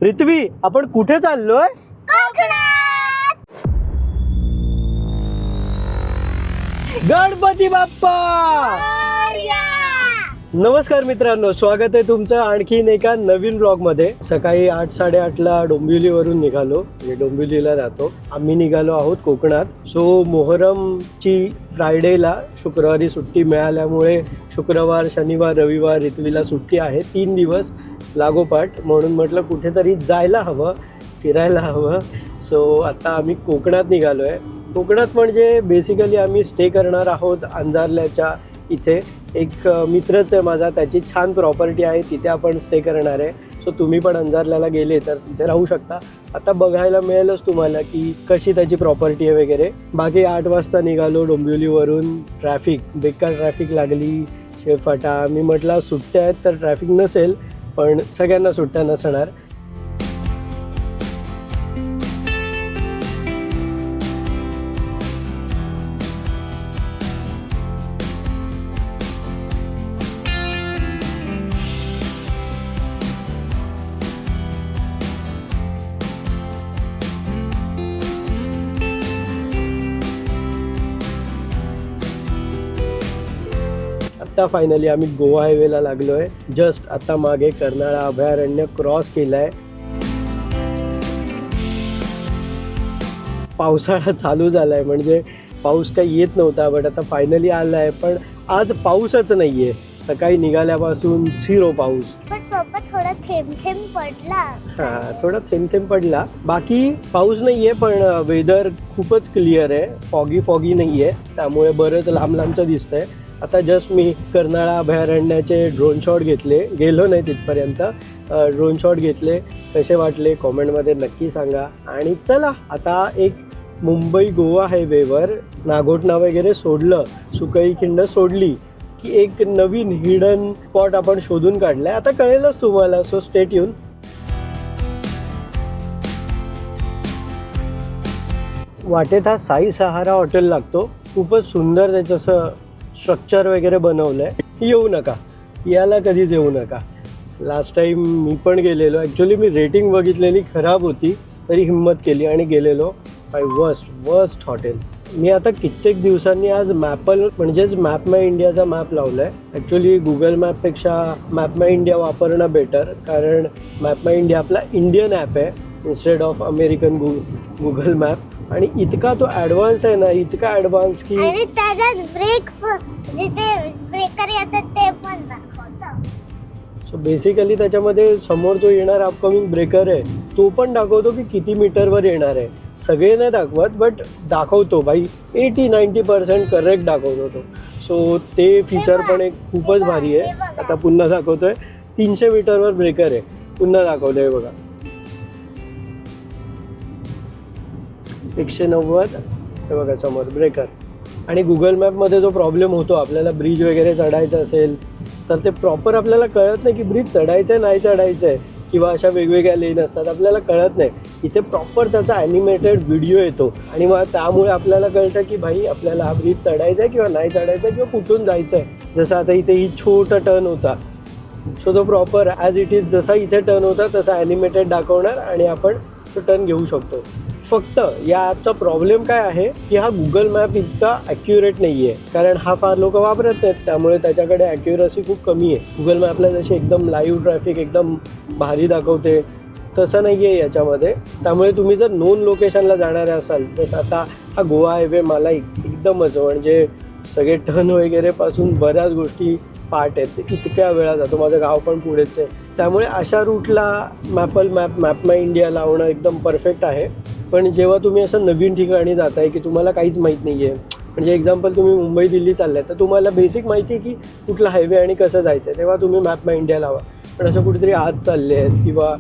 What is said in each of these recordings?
पृथ्वी, आपण कुठे चाललोय? गणपती बाप्पा! नमस्कार मित्रांनो, स्वागत आहे तुमचं आणखीन एका नवीन ब्लॉग मध्ये. सकाळी 8-8:30ला डोंबिवलीवरून निघालो, डोंबिवलीला राहतो आम्ही. निघालो आहोत कोकणात. सो मोहरमची फ्रायडेला शुक्रवारी सुट्टी मिळाल्यामुळे शुक्रवार, शनिवार, रविवार ऋत्वीला सुट्टी आहे, 3 दिवस लागोपाठ. म्हणून म्हटलं कुठेतरी जायला हवं, फिरायला हवं. सो आता आम्ही कोकणात निघालो आहे. कोकणात म्हणजे बेसिकली आम्ही स्टे करणार आहोत अंजारल्याच्या इथे. एक मित्रच आहे माझा, त्याची छान प्रॉपर्टी आहे, तिथे आपण स्टे करणार आहे. सो तुम्ही पण अंजारल्याला गेले तर तिथे राहू शकता. आता बघायला मिळेलच तुम्हाला की कशी त्याची प्रॉपर्टी आहे वगैरे. बाकी 8 वाजता निघालो डोंबिवलीवरून. ट्रॅफिक, बेकार ट्रॅफिक लागली शेफाटा. मी म्हटलं सुट्ट्या आहेत तर ट्रॅफिक नसेल, पण सगळ्यांना सुट्ट्या नसणार. आता फायनली आम्ही गोवा हायवेला लागलो आहे. जस्ट आता मागे कर्नाळा अभयारण्य क्रॉस केलं आहे. पावसाळा चालू झाला आहे, म्हणजे पाऊस काही येत नव्हता, बट आता फायनली आला आहे. पण आज पाऊसच नाही आहे. सकाळी निघाल्यापासून 0 पाऊस. पण पप्पा थोडा थेंब थेंब पडला. हां, थोडा थेंब थेंब पडला. बाकी पाऊस नाही आहे, पण वेदर खूपच क्लिअर आहे. फॉगी नाही आहे, त्यामुळे बरंच लांब लांबचं दिसतंय. आता जस्ट मी कर्नाळा अभयारण्याचे ड्रोन शॉट घेतले. गेलो नाही तिथपर्यंत. ड्रोन शॉट घेतले. कसे वाटले कॉमेंटमध्ये नक्की सांगा. आणि चला आता एक मुंबई गोवा हायवेवर नागोठणा वगैरे सोडलं, सुकई खिंड सोडली की एक नवीन हिडन स्पॉट आपण शोधून काढलाय. आता कळेलच तुम्हाला, सो स्टे ट्यून. वाटेत हा साई सहारा हॉटेल लागतो. खूपच सुंदर त्याचं असं स्ट्रक्चर वगैरे बनवलं आहे. येऊ नका, याला कधीच येऊ नका. लास्ट टाईम मी पण गेलेलो. ॲक्च्युली मी रेटिंग बघितलेली खराब होती, तरी हिंमत केली आणि गेलेलो. Bye worst hotel. मी आता कित्येक दिवसांनी आज मॅपल म्हणजेच मॅप माय इंडियाचा मॅप लावला आहे. ॲक्च्युली गुगल मॅपपेक्षा मॅप माय इंडिया वापरणं बेटर, कारण मॅप माय इंडिया आपला इंडियन ॲप आहे instead of American Google map. आणि इतका तो ॲडव्हान्स आहे ना, इतका ॲडव्हान्स की आणि त्याच्यात जिथे ब्रेकर येतात ते पण दाखवतं. सो बेसिकली त्याच्यामध्ये समोर जो येणार अपकमिंग ब्रेकर आहे तो पण दाखवतो की किती मीटरवर येणार आहे. सगळे नाही दाखवत, बट दाखवतो भाई. 80-90% करेक्ट दाखवतो तो. सो ते फीचर पण एक खूपच भारी आहे. आता पुन्हा दाखवतोय 300 मीटरवर ब्रेकर आहे, पुन्हा दाखवतोय बघा 190. हे बघा समोर ब्रेकर. आणि गुगल मॅपमध्ये जो प्रॉब्लेम होतो, आपल्याला ब्रिज वगैरे चढायचं असेल तर ते प्रॉपर आपल्याला कळत नाही की ब्रिज चढायचं आहे नाही चढायचं आहे, किंवा अशा वेगवेगळ्या लेन असतात, आपल्याला कळत नाही. इथे प्रॉपर त्याचा ॲनिमेटेड व्हिडिओ येतो आणि मग त्यामुळे आपल्याला कळतं की भाई आपल्याला हा ब्रिज चढायचा आहे किंवा नाही चढायचा आहे, किंवा कुठून जायचं आहे. जसं आता इथे ही छोटा टर्न होता, सो तो प्रॉपर ॲज इट इज जसा इथे टर्न होता तसा ॲनिमेटेड दाखवणार आणि आपण तो टर्न घेऊ शकतो. फक्त या ॲपचा प्रॉब्लेम काय आहे की हा गुगल मॅप इतका ॲक्युरेट नाही आहे, कारण हा फार लोक वापरत नाहीत, त्यामुळे त्याच्याकडे ॲक्युरसी खूप कमी आहे. गुगल मॅपला जशी एकदम लाईव्ह ट्रॅफिक एकदम भारी दाखवते तसं नाही आहे याच्यामध्ये. त्यामुळे तुम्ही जर नोन लोकेशनला जाणारे असाल, जसं आता हा गोवा हायवे मला एकदमच म्हणजे सगळे टर्न वगैरेपासून बऱ्याच गोष्टी पार्ट आहेत, इतक्या वेळा जातो. माझं गाव पण पुढेच आहे, त्यामुळे अशा रूटला मॅप माय इंडिया लावणं एकदम परफेक्ट आहे. पण जेव्हा तुम्ही असं नवीन ठिकाणी जाताय की तुम्हाला काहीच माहीत नाही आहे, म्हणजे एक्झाम्पल तुम्ही मुंबई दिल्ली चाललाय तर तुम्हाला बेसिक माहिती आहे की कुठला हायवे आणि कसं जायचं आहे, तेव्हा तुम्ही मॅप माय इंडिया लावा. पण असं कुठेतरी आत चालले आहेत किंवा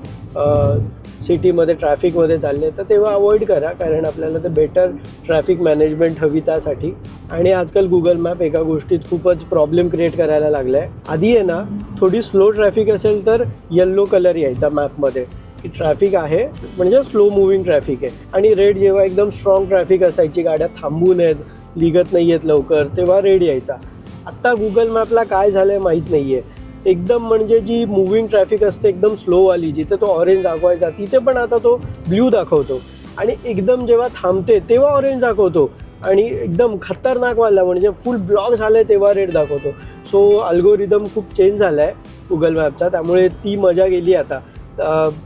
सिटीमध्ये ट्रॅफिकमध्ये चालले तर तेव्हा अवॉइड करा, कारण आपल्याला ते बेटर ट्रॅफिक मॅनेजमेंट हवी त्यासाठी. आणि आजकाल गुगल मॅप एका गोष्टीत खूपच प्रॉब्लेम क्रिएट करायला लागला आहे. आधी आहे ना, थोडी स्लो ट्रॅफिक असेल तर येल्लो कलर यायचा मॅपमध्ये की ट्रॅफिक आहे, म्हणजे स्लो मुव्हिंग ट्रॅफिक आहे. आणि रेड जेव्हा एकदम स्ट्रॉंग ट्रॅफिक असायची, गाड्या थांबून आहेत, निघत नाही आहेत लवकर, तेव्हा रेड यायचा. आत्ता गुगल मॅपला काय झालं आहे माहीत नाही आहे. एकदम म्हणजे जी मुव्हिंग ट्रॅफिक असते एकदम स्लोवाली, जिथे तो ऑरेंज दाखवायचा तिथे पण आता तो ब्ल्यू दाखवतो, आणि एकदम जेव्हा थांबते तेव्हा ऑरेंज दाखवतो, आणि एकदम खतरनाक वाला म्हणजे फुल ब्लॉक झालं आहे तेव्हा रेड दाखवतो. सो अल्गोरिदम खूप चेंज झाला आहे गुगल मॅपचा, त्यामुळे ती मजा गेली आता.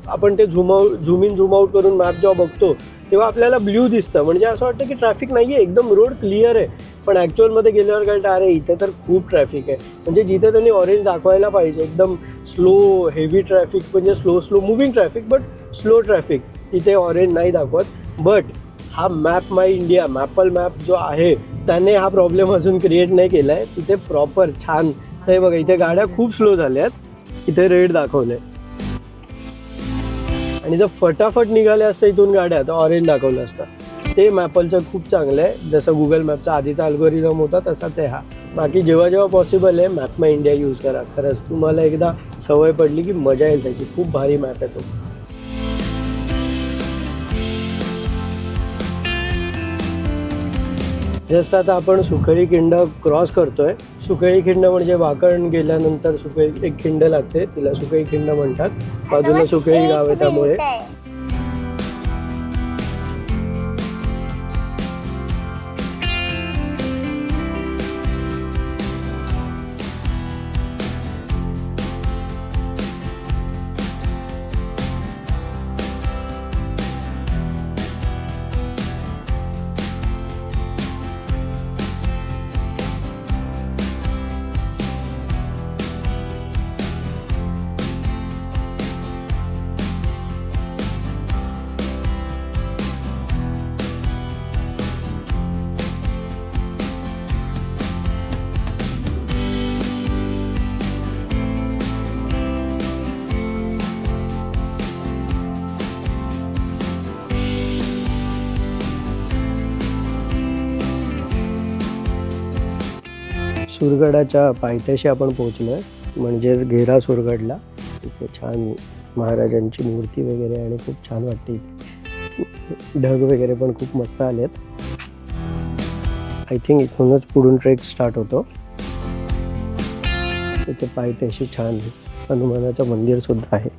आपण ते झूम इन झूम आउट करून मॅप जेव्हा बघतो तेव्हा आपल्याला ब्ल्यू दिसतं, म्हणजे असं वाटतं की ट्रॅफिक नाही आहे, एकदम रोड क्लिअर आहे. पण ॲक्च्युअलमध्ये गेल्यावर कळतं अरे इथे तर खूप ट्रॅफिक आहे. म्हणजे जिथे त्यांनी ऑरेंज दाखवायला पाहिजे एकदम स्लो हेवी ट्रॅफिक, म्हणजे slow moving traffic but slow traffic, तिथे ऑरेंज नाही दाखवत. बट हा मॅप माय इंडिया, मॅपल मॅप जो आहे त्याने हा प्रॉब्लेम अजून क्रिएट नाही केला आहे. तिथे प्रॉपर छान हे बघा, इथे गाड्या खूप स्लो झाल्या आहेत, इथे रेड दाखवलं आहे, आणि जर फटाफट निघाल्या असतं इथून गाड्या तर ऑरेंज दाखवलं असतं. ते मॅपलचं खूप चांगलं आहे, जसं गुगल मॅपचा आधीचा अल्गोरिदम होता तसाच आहे हा. बाकी जेव्हा जेव्हा पॉसिबल आहे मॅप माय इंडिया यूज करा. खरंच तुम्हाला एकदा सवय पडली की मजा येईल त्याची. खूप भारी मॅप आहे तो. जस्ट आता आपण सुकळी खिंड क्रॉस करतोय. सुकळी खिंड म्हणजे वाकण गेल्यानंतर सुकळी एक खिंड लागते, तिला सुकळी खिंड म्हणतात. बाजूला सुकळी गाव आहे त्यामुळे. सुरगडाच्या पायथ्याशी आपण पोहोचलो आहे, म्हणजेच घेरा सुरगडला. इथे छान महाराजांची मूर्ती वगैरे आणि खूप छान वाटते. ढग वगैरे पण खूप मस्त आलेत. आय थिंक इथूनच पुढून ट्रेक स्टार्ट होतो. इथे पायथ्याशी छान हनुमानाचं मंदिर सुद्धा आहे.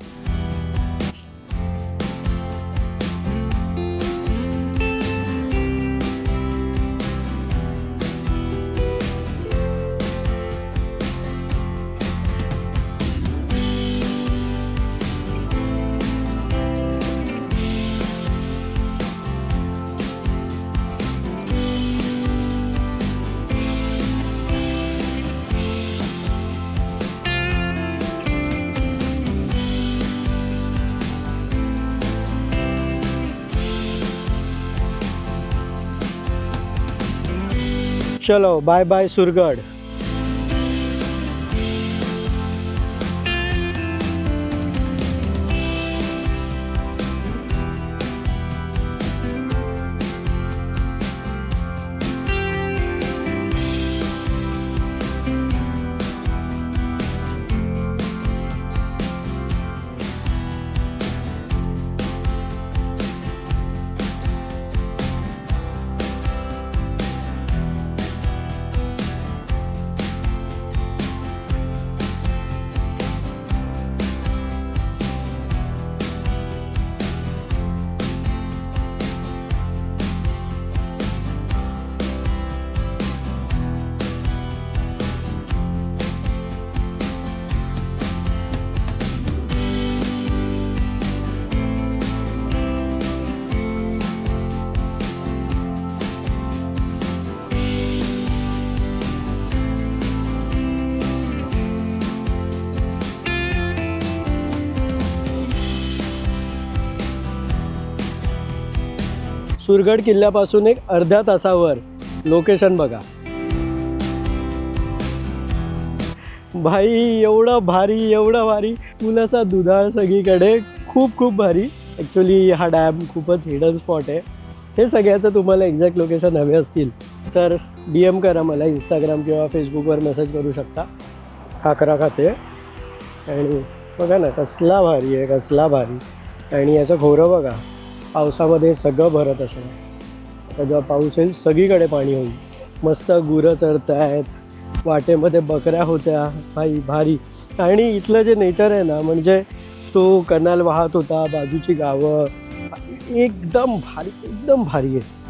चलो बाय बाय सुरगड. सुरगड किल्ल्यापासून एक अर्ध्या तासावर लोकेशन बघा. भाई एवढं भारी पुलाचा दुधाळ सगळीकडे, खूप भारी. ॲक्च्युली हा डॅम खूपच हिडन स्पॉट आहे. हे सगळ्याचं तुम्हाला एक्झॅक्ट लोकेशन हवे असतील तर DM करा मला, इंस्टाग्राम किंवा फेसबुकवर मेसेज करू शकता. खाकरा खाते आणि बघा ना कसला भारी आहे, कसला भारी. आणि याचं खोरं बघा, पावसामध्ये सगळं भरत असेल. आता जेव्हा पाऊस येईल सगळीकडे पाणी होईल. मस्त गुरं चरत आहेत, वाटेमध्ये बकऱ्या होत्या. भाई भारी. आणि इथलं जे नेचर आहे ना, म्हणजे तो कनाल वाहत होता, बाजूची गावं, एकदम भारी, एकदम भारी आहे.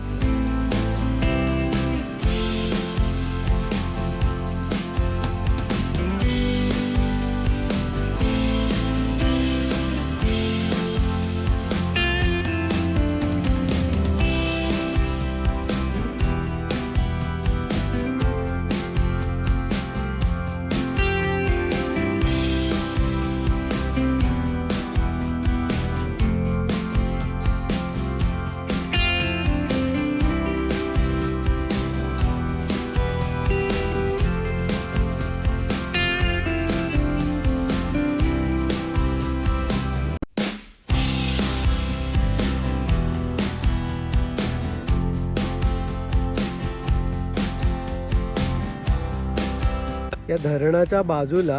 या धरणाच्या बाजूला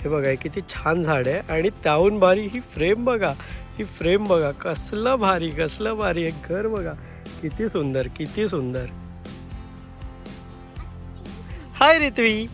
हे बघा, हे किती छान झाड आहे. आणि त्याहून भारी ही फ्रेम बघा, ही फ्रेम बघा, कसलं भारी, कसलं भारी. एक घर बघा, किती सुंदर, किती सुंदर. हाय रित्वी.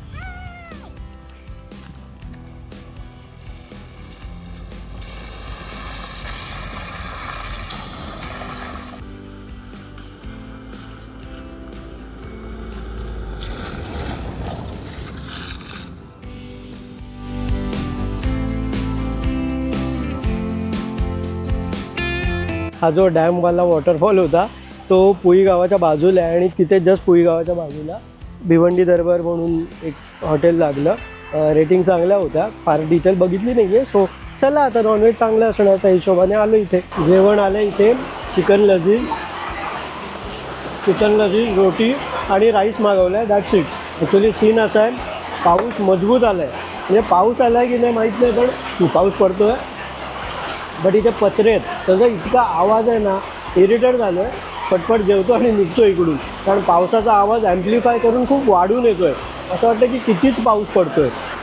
हा जो डॅमवाला वॉटरफॉल होता तो पुई गावाच्या बाजूला आहे. आणि तिथे जस्ट पुई गावाच्या बाजूला भिवंडी दरबार म्हणून एक हॉटेल लागलं. रेटिंग चांगल्या होत्या, फार डिटेल बघितली नाही आहे. सो चला आता नॉनव्हेज चांगलं असणार त्या हिशोबाने आलो इथे. जेवण आलं इथे, चिकन लजीज रोटी आणि राईस मागवलं आहे. That's it. ॲक्च्युली सीन असा आहे, पाऊस मजबूत आला आहे. म्हणजे पाऊस आला आहे की नाही माहीत नाही, पण पाऊस पडतो आहे. बट इथे पत्रे आहेत, त्याचा इतका आवाज आहे ना, इरिटेट झालो आहे. पटपट जेवतो आणि निघतो इकडून, कारण पावसाचा आवाज ॲम्प्लिफाय करून खूप वाढून येतो आहे. असं वाटतं की कितीच पाऊस पडतो आहे.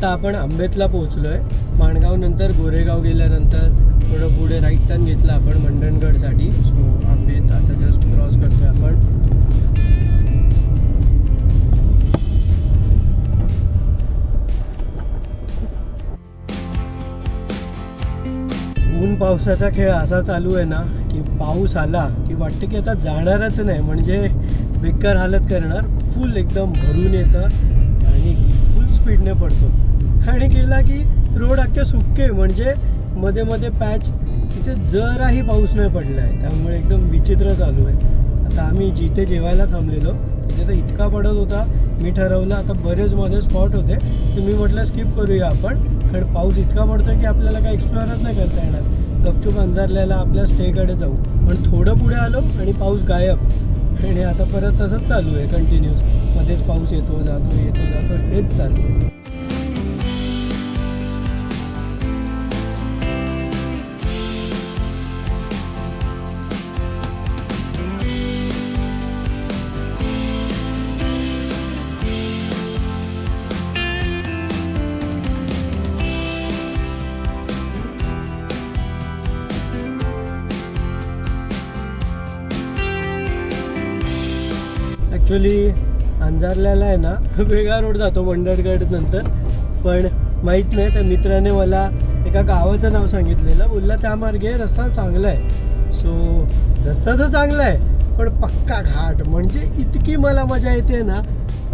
आता आपण आंबेतला पोहोचलो आहे. माणगाव नंतर गोरेगाव गेल्यानंतर थोडं पुढे राईट टर्न घेतला आपण मंडणगडसाठी. सो आंबेत आता जस्ट क्रॉस करतोय आपण. ऊन पावसाचा खेळ असा चालू आहे ना, की पाऊस आला की वाटतं की आता जाणारच नाही, म्हणजे बेकार हालत करणार. फुल एकदम भरून येतं आणि फुल स्पीडने पडतो. आणि गेला की रोड अख्खे सुके, म्हणजे मध्ये मध्ये पॅच, तिथे जराही पाऊस नाही पडला आहे. त्यामुळे एकदम विचित्र चालू आहे. आता आम्ही जिथे जेवायला थांबलेलो तिथे तर इतका पडत होता, मी ठरवलं आता बरेच मध्ये स्पॉट होते तर मी म्हटलं स्किप करूया आपण, कारण पाऊस इतका पडतो की आपल्याला काय एक्सप्लोरच नाही करता येणार. गपचूप अंधारल्याला आपल्या स्टेकडे जाऊ, पण थोडं पुढे आलो आणि पाऊस गायब. आणि आता परत तसंच चालू आहे कंटिन्यूस, मध्येच पाऊस येतो जातो हेच चालू आहे. ॲक्च्युली अंजारल्याला आहे ना वेगळा रोड जातो मंडणगड नंतर, पण माहीत नाही. त्या मित्राने मला एका गावाचं नाव सांगितलेलं, बोलला त्या मार्गे रस्ता चांगला आहे. सो रस्ता तर चांगला आहे, पण पक्का घाट. म्हणजे इतकी मला मजा येते ना,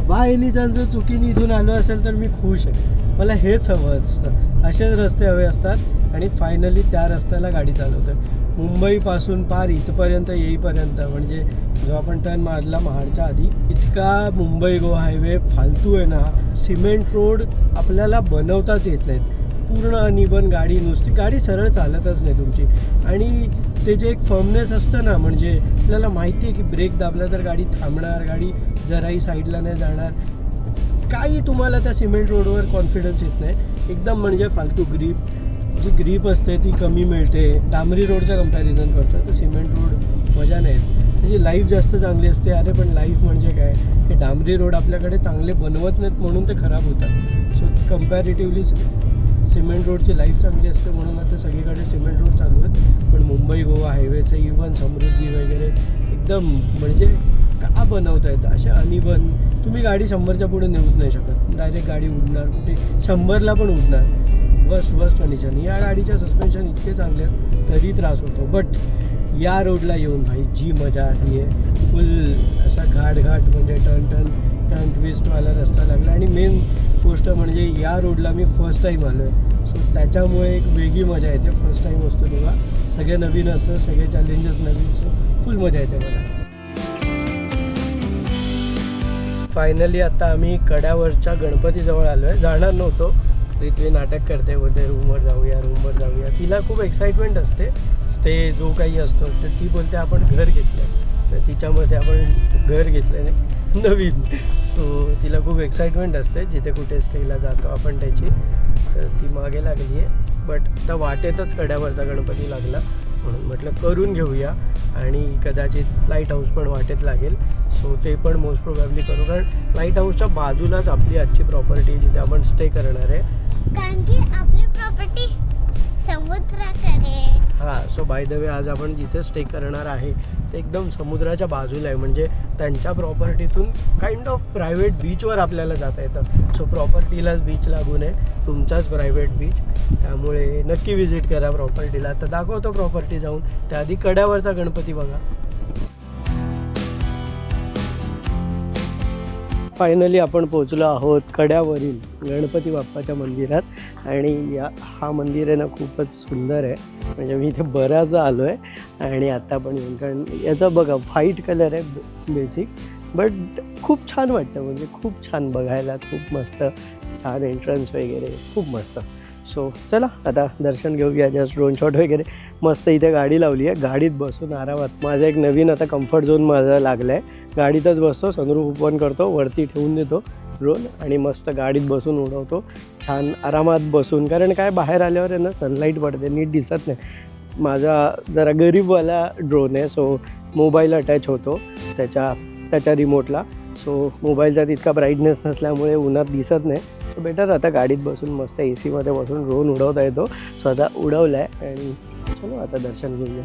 बाय एनी चान्स जर चुकीने इथून आलो असेल तर मी खुश आहे. मला हेच हवं असतं, असेच रस्ते हवे असतात. आणि फायनली त्या रस्त्याला गाडी चालवतो. मुंबईपासून पार इथपर्यंत येईपर्यंत, म्हणजे जो आपण टर्न मारला महाडच्या आधी, इतका मुंबई गोवा हायवे फालतू आहे ना. सिमेंट रोड आपल्याला बनवताच येत नाहीत, पूर्ण अनइवन. नुसती गाडी सरळ चालतच नाही तुमची. आणि ते जे एक फर्मनेस असतं ना, म्हणजे आपल्याला माहिती आहे की ब्रेक दाबला तर गाडी थांबणार, गाडी जराही साईडला नाही जाणार. काही तुम्हाला त्या सिमेंट रोडवर कॉन्फिडन्स येत नाही एकदम. म्हणजे फालतू जी ग्रीप असते ती कमी मिळते. डांबरी रोडचं कंपॅरिझन करतो तर सिमेंट रोड मजा नाही येत. त्याची लाईफ जास्त चांगली असते. अरे पण लाईफ म्हणजे काय, हे डांबरी रोड आपल्याकडे चांगले बनवत नाहीत म्हणून ते खराब होतात. सो कम्पॅरेटिव्हली सिमेंट रोडची लाईफ चांगली असते म्हणून आता सगळीकडे सिमेंट रोड चालू आहेत. पण मुंबई गोवा हायवेचं इवन समृद्धी वगैरे एकदम म्हणजे का बनवता येतं असे अनइवन. तुम्ही गाडी 100च्या पुढे नेऊच नाही शकत. डायरेक्ट गाडी उडणार, कुठे 100ला पण उडणार. Worst condition. या गाडीच्या सस्पेन्शन इतके चांगले आहेत तरी त्रास होतो. बट या रोडला येऊन भाई जी मजा आली आहे. फुल असा घाट म्हणजे टर्न ट्विस्टवाला रस्ता लागला. आणि मेन गोष्ट म्हणजे या रोडला मी फर्स्ट टाईम आलो आहे. सो त्याच्यामुळे एक वेगळी मजा येते. फर्स्ट टाईम असतो तेव्हा सगळे नवीन असतं, सगळे चॅलेंजेस नवीन. सो फुल मजा येते मला. फायनली आता आम्ही कड्यावरच्या गणपतीजवळ आलो आहे. जाणार नव्हतो, रित्वी नाटक करते, बोलते रूमवर जाऊया. तिला खूप एक्साइटमेंट असते. स्टे जो काही असतो तर ती बोलते आपण घर घेतलं आहे. तर तिच्यामध्ये आपण घर घेतलं नाही नवीन. सो तिला खूप एक्साइटमेंट असते जिथे कुठे स्टेला जातो आपण त्याची. तर ती मागे लागली आहे. बट आता वाटेतच कड्यावरचा गणपती लागला म्हणून म्हटलं करून घेऊया. आणि कदाचित लाईट हाऊस पण वाटेत लागेल. सो ते पण मोस्ट प्रोबॅबली करू, कारण लाईट हाऊसच्या बाजूलाच आपली आजची प्रॉपर्टी जिथे आपण स्टे करणार आहे. कारण की आपली प्रॉपर्टी समुद्राकडे. हां, सो बाय द वे आज आपण जिथे स्टे करणार आहे ते एकदम समुद्राच्या बाजूला आहे. म्हणजे त्यांच्या प्रॉपर्टीतून काइंड ऑफ प्रायव्हेट बीचवर आपल्याला जाता येतं. सो प्रॉपर्टीलाच बीच लागून आहे, तुमचाच प्रायव्हेट बीच. त्यामुळे नक्की विजिट करा प्रॉपर्टीला. तर दाखवतो प्रॉपर्टी जाऊन, त्याआधी कड्यावरचा गणपती बघा. फायनली आपण पोचलो आहोत कड्यावरील गणपती बाप्पाच्या मंदिरात. आणि हा मंदिर आहे ना खूपच सुंदर आहे. म्हणजे मी इथे बऱ्याचदा आलो आहे. आणि आता आपण येऊन, कारण याचा बघा व्हाईट कलर आहे बेसिक, बट खूप छान वाटतं. म्हणजे खूप छान बघायला, खूप मस्त छान एंट्रन्स वगैरे खूप मस्त. सो चला आता दर्शन घेऊया. जस्ट ड्रोन शॉट वगैरे मस्त. इथे गाडी लावली आहे, गाडीत बसून आरामात. माझं एक नवीन आता कम्फर्ट झोन माझा लागला आहे. गाडीतच बसतो, सनरूफ ओपन करतो, वरती ठेवून देतो ड्रोन आणि मस्त गाडीत बसून उडवतो छान आरामात बसून. कारण काय बाहेर आल्यावर आहे ना सनलाईट पडते, नीट दिसत नाही. माझा जरा गरीबवाला ड्रोन आहे. सो मोबाईल अटॅच होतो त्याच्या रिमोटला. सो मोबाईलचा तितका ब्राईटनेस नसल्यामुळे उन्हात दिसत नाही. सो बेटर आता गाडीत बसून मस्त AC मध्ये बसून ड्रोन उडवता येतो. स्वतः उडवला आहे. आणि चलो आता दर्शन घेऊया.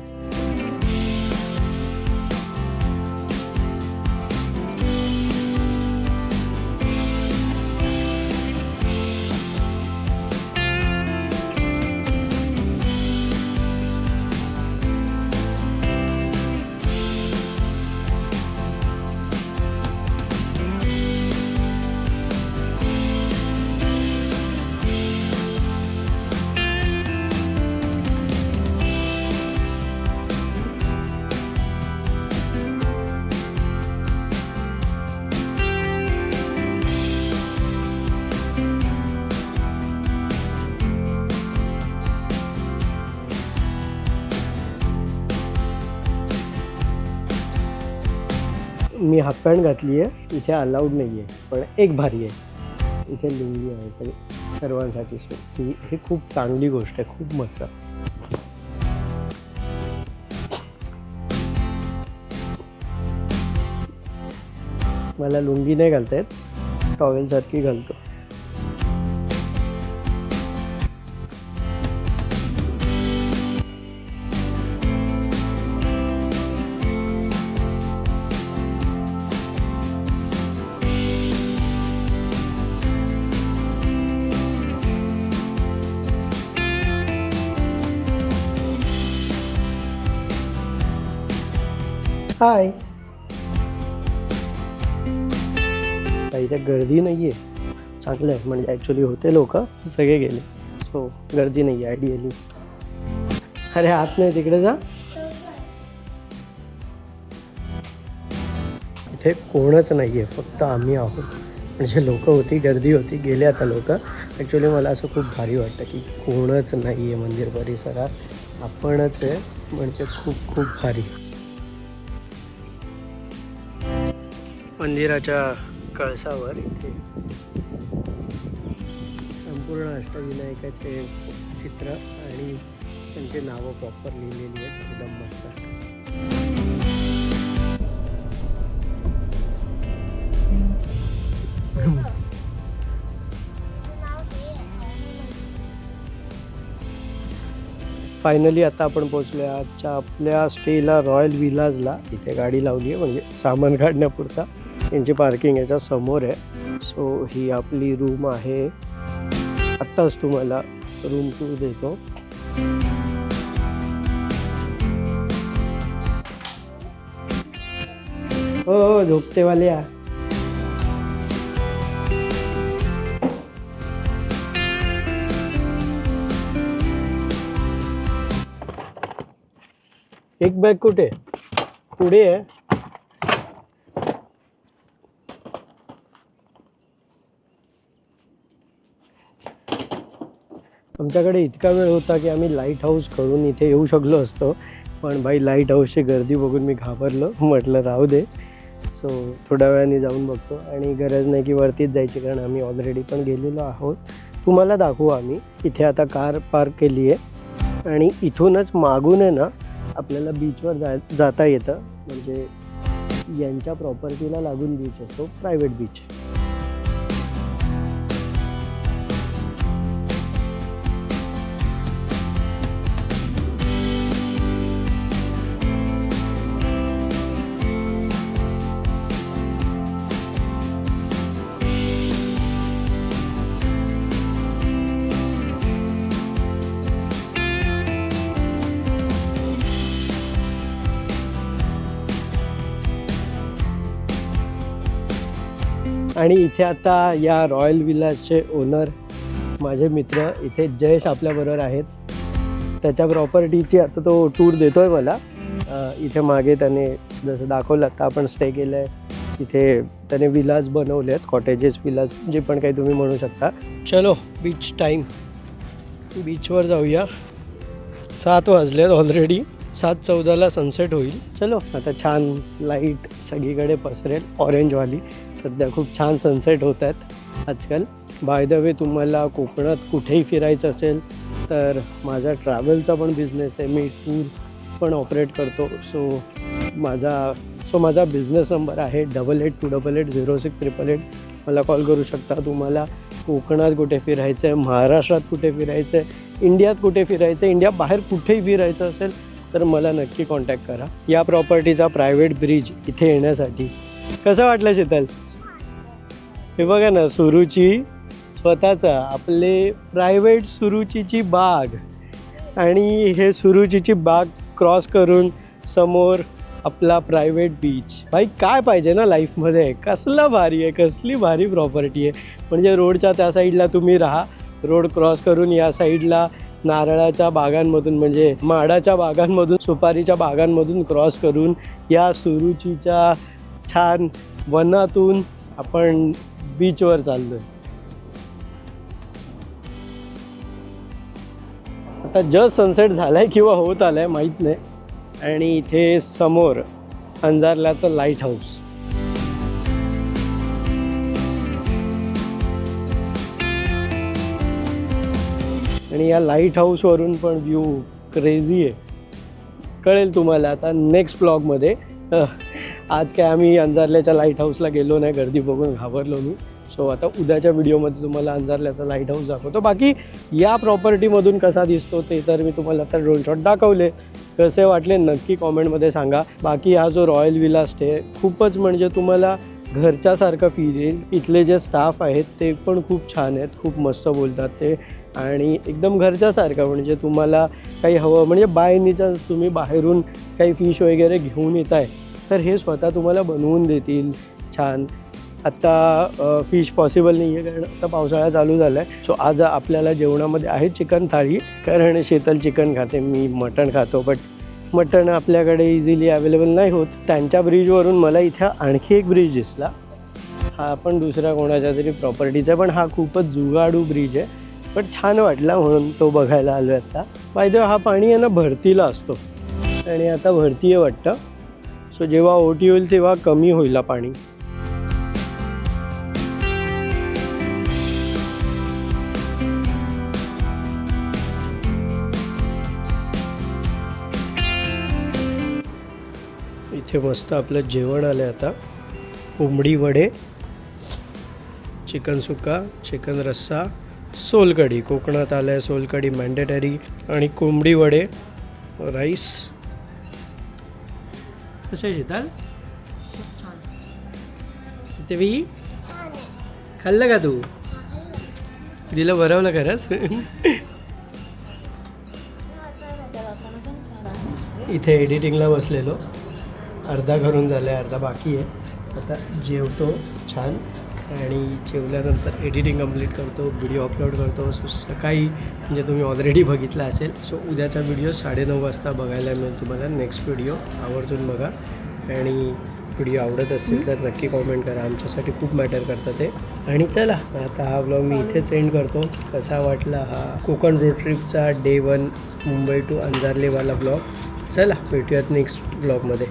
मी हाफ पॅन्ट घातली आहे, इथे अलाउड नाही आहे. पण एक भारी आहे, इथे लुंगी आहे सर्वांसाठी. सो ही खूप चांगली गोष्ट आहे, खूप मस्त. मला लुंगी नाही घालता येत, टॉवेलसारखी घालतो. हाय. इथे गर्दी नाही आहे, चांगलं आहे. म्हणजे ॲक्च्युली होते लोक, सगळे गेले. सो गर्दी नाही आहे आयडियली. अरे आत नाही, तिकडे जा. इथे कोणच नाही आहे, फक्त आम्ही आहोत. म्हणजे लोक होती, गर्दी होती, गेले आता लोक. ॲक्च्युली मला असं खूप भारी वाटतं की कोणच नाही आहे मंदिर परिसरात, आपणच आहे. म्हणजे खूप खूप भारी. मंदिराच्या कळसावर इथे संपूर्ण अष्टविनायकाचे चित्र आणि त्यांची नावं प्रॉपर लिहिलेली आहेत. एकदम मस्त. फायनली आता आपण पोहोचलो आहे आजच्या आपल्या स्टेला रॉयल विलाजला. इथे गाडी लावली आहे म्हणजे सामान काढण्यापुरता. यांची पार्किंग याच्या समोर आहे. सो ही आपली रूम आहे. आत्ताच तुम्हाला रूम टूर देतो. हो झोपतेवाल्या. एक बॅग कुठे? पुढे आहे. आमच्याकडे इतका वेळ होता की आम्ही लाईट हाऊस करून इथे येऊ शकलो असतो, पण बाई लाईट हाऊसची गर्दी बघून मी घाबरलो. म्हटलं राहू दे. सो थोड्या वेळाने जाऊन बघतो. आणि गरज नाही की वरतीच जायची, कारण आम्ही ऑलरेडी पण गेलेलो आहोत. तुम्हाला दाखवू आम्ही. इथे आता कार पार्क केली आहे आणि इथूनच मागून आहे ना आपल्याला बीचवर जाता येतं. म्हणजे यांच्या प्रॉपर्टीला लागून बीच असतो, प्रायव्हेट बीच. आणि इथे आता या रॉयल विलाजचे ओनर माझे मित्र इथे जयेश आपल्याबरोबर आहेत. त्याच्या प्रॉपर्टीची आता तो टूर देतो आहे मला. इथे मागे त्याने जसं दाखवलं आता आपण स्टे केलं आहे. इथे त्याने विलाज बनवले आहेत, कॉटेजेस विलाज जे पण काही तुम्ही म्हणू शकता. चलो बीच टाईम, बीचवर जाऊया. 7 वाजलेत ऑलरेडी. 7:14ला सनसेट होईल. चलो आता छान लाईट सगळीकडे पसरेल, ऑरेंजवाली. सध्या खूप छान सनसेट होत आहेत आजकाल. बाय द वे तुम्हाला कोकणात कुठेही फिरायचं असेल तर माझा ट्रॅव्हलचा पण बिझनेस आहे. मी टूर पण ऑपरेट करतो. सो माझा बिझनेस नंबर आहे 8828806888. मला कॉल करू शकता. तुम्हाला कोकणात कुठे फिरायचं आहे, महाराष्ट्रात कुठे फिरायचं आहे, इंडियात कुठे फिरायचं आहे, इंडिया बाहेर कुठेही फिरायचं असेल तर मला नक्की कॉन्टॅक्ट करा. या प्रॉपर्टीचा प्रायव्हेट ब्रिज इथे येण्यासाठी कसं वाटलं शीतल? हे बघा ना, सुरुची स्वतःचा आपले प्रायव्हेट सुरुचीची बाग. आणि हे सुरुचीची बाग क्रॉस करून समोर आपला प्रायव्हेट बीच. भाई काय पाहिजे ना लाईफमध्ये. कसला भारी आहे, कसली भारी प्रॉपर्टी आहे. म्हणजे रोडच्या त्या साईडला तुम्ही राहा, रोड क्रॉस करून या साईडला नारळाच्या बागांमधून म्हणजे माडाच्या बागांमधून, सुपारीच्या बागांमधून क्रॉस करून या सुरुचीच्या छान वनातून आपण बीचवर चाललो आहे. आता जस्ट सनसेट झाला आहे किंवा होत आला आहे माहीत नाही. आणि इथे समोर अंजारल्याचं लाईट हाऊस. आणि या लाईट हाऊसवरून पण व्ह्यू क्रेझी आहे. कळेल तुम्हाला आता नेक्स्ट ब्लॉगमध्ये. आज काय आम्ही अंजारल्याच्या लाईट हाऊसला गेलो नाही, गर्दी बघून घाबरलो मी. सो आता उद्याच्या व्हिडिओमध्ये तुम्हाला अंजारल्याचा लाईट हाऊस दाखवतो. बाकी या प्रॉपर्टीमधून कसा दिसतो ते तर मी तुम्हाला आता ड्रोन शॉट दाखवले. कसे वाटले नक्की कॉमेंटमध्ये सांगा. बाकी हा जो रॉयल विला स्टे खूपच म्हणजे तुम्हाला घरच्यासारखं फील येईल. इथले जे स्टाफ आहेत ते पण खूप छान आहेत, खूप मस्त बोलतात ते. आणि एकदम घरच्यासारखं म्हणजे तुम्हाला काही हवं म्हणजे बाय एनी चान्स तुम्ही बाहेरून काही फिश वगैरे घेऊन येत आहे तर हे स्वतः तुम्हाला बनवून देतील छान. आत्ता फिश पॉसिबल नाही आहे कारण आता पावसाळा चालू झाला आहे. सो आज आपल्याला जेवणामध्ये आहे चिकन थाळी, कारण शीतल चिकन खाते, मी मटण खातो. बट मटण आपल्याकडे इझिली अवेलेबल नाही होत. त्यांच्या ब्रिजवरून मला इथे आणखी एक ब्रिज दिसला. हा पण दुसऱ्या कोणाच्या तरी प्रॉपर्टीचा, पण हा खूपच जुगाडू ब्रिज आहे. पण छान वाटला म्हणून तो बघायला आलो आहे आता. बाय द वे हा पाणी आहे ना भरतीला असतो आणि आता भरती आहे वाटतं. सो जेव्हा ओटी होईल तेव्हा कमी होईल हा पाणी. इथे मस्त आपलं जेवण आलं आहे आता. कोंबडी वडे, चिकन सुक्का, चिकन रस्सा, सोलकढी. कोकणात आलं आहे सोलकढी मॅन्डेटरी, आणि कोंबडी वडे, राईस. कसं आहे शीतल? ते बी खाल्लं का तू? दिलं भरवलं खरंच. इथे एडिटिंगला बसलेलो, अर्धा करून झालं आहे, अर्धा बाकी आहे. आता जेवतो छान आणि जेवल्यानंतर एडिटिंग कंप्लीट करतो, व्हिडिओ अपलोड करतो. सो सकाळी म्हणजे तुम्ही ऑलरेडी बघितला असेल. सो उद्याचा व्हिडिओ 9:30 वाजता बघायला मिळेल तुम्हाला. नेक्स्ट व्हिडिओ आवर्जून बघा, आणि व्हिडिओ आवडत असेल तर नक्की कॉमेंट करा, आमच्यासाठी खूप मॅटर करतं ते. आणि चला आता हा व्लॉग मी इथेच एंड करतो. कसा वाटला हा कोकण रोड ट्रिपचा डे 1 मुंबई टू अंजारलेवाला ब्लॉग. चला भेटूयात नेक्स्ट ब्लॉगमध्ये.